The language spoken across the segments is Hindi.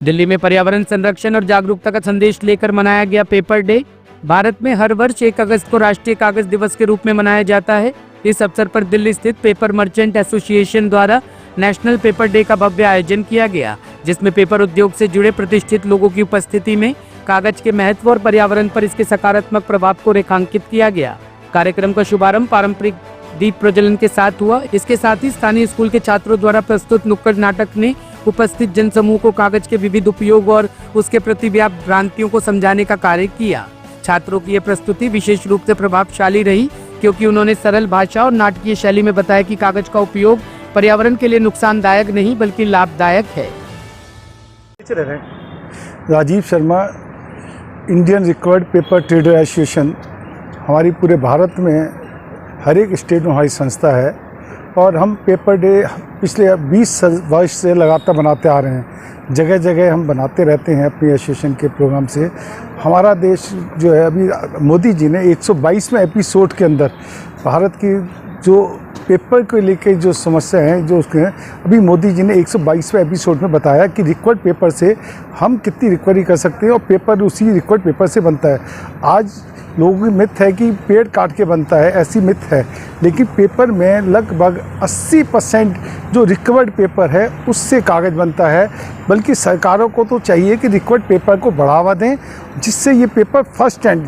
दिल्ली में पर्यावरण संरक्षण और जागरूकता का संदेश लेकर मनाया गया पेपर डे। भारत में हर वर्ष 1 अगस्त को राष्ट्रीय कागज दिवस के रूप में मनाया जाता है। इस अवसर पर दिल्ली स्थित पेपर मर्चेंट एसोसिएशन द्वारा नेशनल पेपर डे का भव्य आयोजन किया गया, जिसमें पेपर उद्योग से जुड़े प्रतिष्ठित लोगों की उपस्थिति में कागज के महत्व और पर्यावरण पर इसके सकारात्मक प्रभाव को रेखांकित किया गया। कार्यक्रम का शुभारंभ पारंपरिक दीप प्रज्वलन के साथ हुआ। इसके साथ ही स्थानीय स्कूल के छात्रों द्वारा प्रस्तुत नुक्कड़ नाटक ने उपस्थित जनसमूह को कागज के विविध उपयोग और उसके प्रति व्याप्त भ्रांतियों को समझाने का कार्य किया। छात्रों की यह प्रस्तुति विशेष रूप से प्रभावशाली रही, क्योंकि उन्होंने सरल भाषा और नाटकीय शैली में बताया कि कागज का उपयोग पर्यावरण के लिए नुकसानदायक नहीं बल्कि लाभदायक है। Rajiv Sharma, Indian required paper trader association हमारी पूरे भारत में हर एक स्टेट में हमारी संस्था है और हम पेपर डे पिछले 20 वर्ष से लगातार बनाते आ रहे हैं। जगह जगह हम बनाते रहते हैं अपनी एसोसिएशन के प्रोग्राम से। हमारा देश जो है, अभी मोदी जी ने 122वें एपिसोड के अंदर भारत की जो पेपर को लेकर जो समस्या है, जो उसके अभी मोदी जी ने 122वें एपिसोड में बताया कि रिक्वायर्ड पेपर से हम कितनी रिकवरी कर सकते हैं और पेपर उसी रिक्वायर्ड पेपर से बनता है। आज लोगों की मिथ है कि पेड़ काट के बनता है, ऐसी मिथ है, लेकिन पेपर में लगभग 80% जो रिकवर्ड पेपर है उससे कागज़ बनता है। बल्कि सरकारों को तो चाहिए कि रिकवर्ड पेपर को बढ़ावा दें, जिससे ये पेपर फर्स्ट हैंड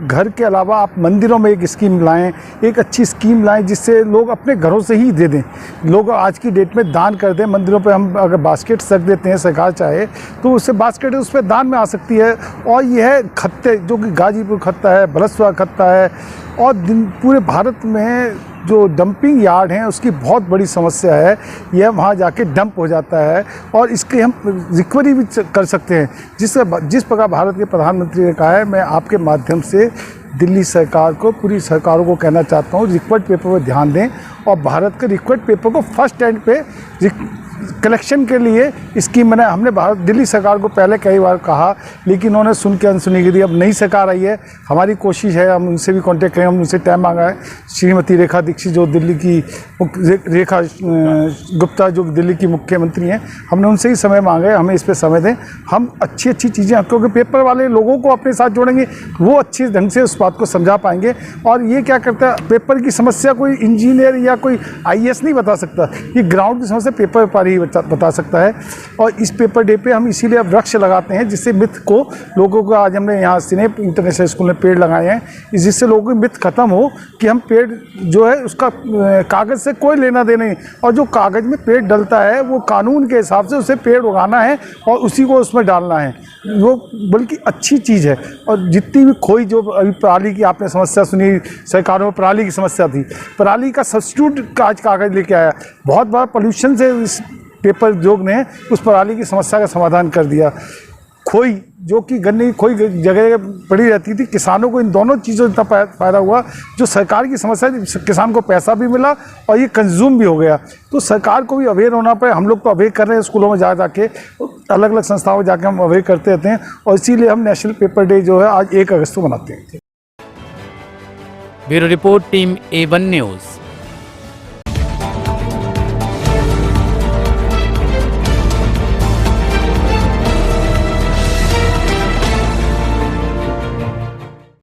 घर के अलावा आप मंदिरों में एक स्कीम लाएं, एक अच्छी स्कीम लाएं जिससे लोग अपने घरों से ही दे दें। लोग आज की डेट में दान कर दें। मंदिरों पे हम अगर बास्केट रख देते हैं, सरकार चाहे तो उससे बास्केट उस पर दान में आ सकती है। और यह खत्ते जो कि गाजीपुर खत्ता है, बलसवा खत्ता है और पूरे भारत में जो डंपिंग यार्ड हैं उसकी बहुत बड़ी समस्या है। यह वहाँ जाके डंप हो जाता है और इसके हम रिकवरी भी कर सकते हैं। जिस प्रकार भारत के प्रधानमंत्री ने कहा है, मैं आपके माध्यम से दिल्ली सरकार को, पूरी सरकारों को कहना चाहता हूँ, रिक्वायर्ड पेपर पर ध्यान दें और भारत के रिक्वायर्ड पेपर को फर्स्ट हैंड पे कलेक्शन के लिए स्कीम बनाए। हमने दिल्ली सरकार को पहले कई बार कहा, लेकिन उन्होंने सुन के अनसुनी की दी। अब नई सरकार आई है, हमारी कोशिश है, हम उनसे भी कांटेक्ट करें। हम उनसे टाइम मांगा है। श्रीमती रेखा दीक्षित जो दिल्ली की रेखा गुप्ता जो दिल्ली की मुख्यमंत्री हैं, हमने उनसे ही समय मांगा है, हमें इस पर समय दें। हम अच्छी चीज़ें, क्योंकि पेपर वाले लोगों को अपने साथ जोड़ेंगे, वो अच्छे ढंग से उस बात को समझा पाएंगे। और ये क्या करता है, पेपर की समस्या कोई इंजीनियर या कोई IAS नहीं बता सकता, ये ग्राउंड की समस्या पेपर पर ही बता सकता है। और इस पेपर डे पे हम इसीलिए वृक्ष लगाते हैं, जिससे मिथ को लोगों को, आज हमने यहाँ सिनेप इंटरनेशनल स्कूल में पेड़ लगाए हैं, जिससे लोगों की मिथ खत्म हो कि हम पेड़ जो है उसका कागज़ से कोई लेना देना नहीं, और जो कागज़ में पेड़ डलता है वो कानून के हिसाब से उसे पेड़ उगाना है और उसी को उसमें डालना है। वो बल्कि अच्छी चीज़ है। और जितनी भी खोई, जो अभी पराली की आपने समस्या सुनी, सरकारों में पराली की समस्या थी, पराली का सब्स्टिट्यूट आज कागज़ लेके आया। बहुत बार पोल्यूशन से इस पेपर उद्योग ने उस पराली की समस्या का समाधान कर दिया। खोई, जो कि गन्ने की खोई जगह जगह पड़ी रहती थी, किसानों को इन दोनों चीज़ों से इतना फ़ायदा हुआ। जो सरकार की समस्या है, किसान को पैसा भी मिला और ये कंज्यूम भी हो गया। तो सरकार को भी अवेयर होना पड़े। हम लोग तो अवेयर कर रहे हैं, स्कूलों में जाके अलग अलग संस्थाओं में जाके हम अवेयर करते रहते हैं, और इसीलिए हम नेशनल पेपर डे जो है आज 1 अगस्त को मनाते हैं। Bureau report, team A1 news.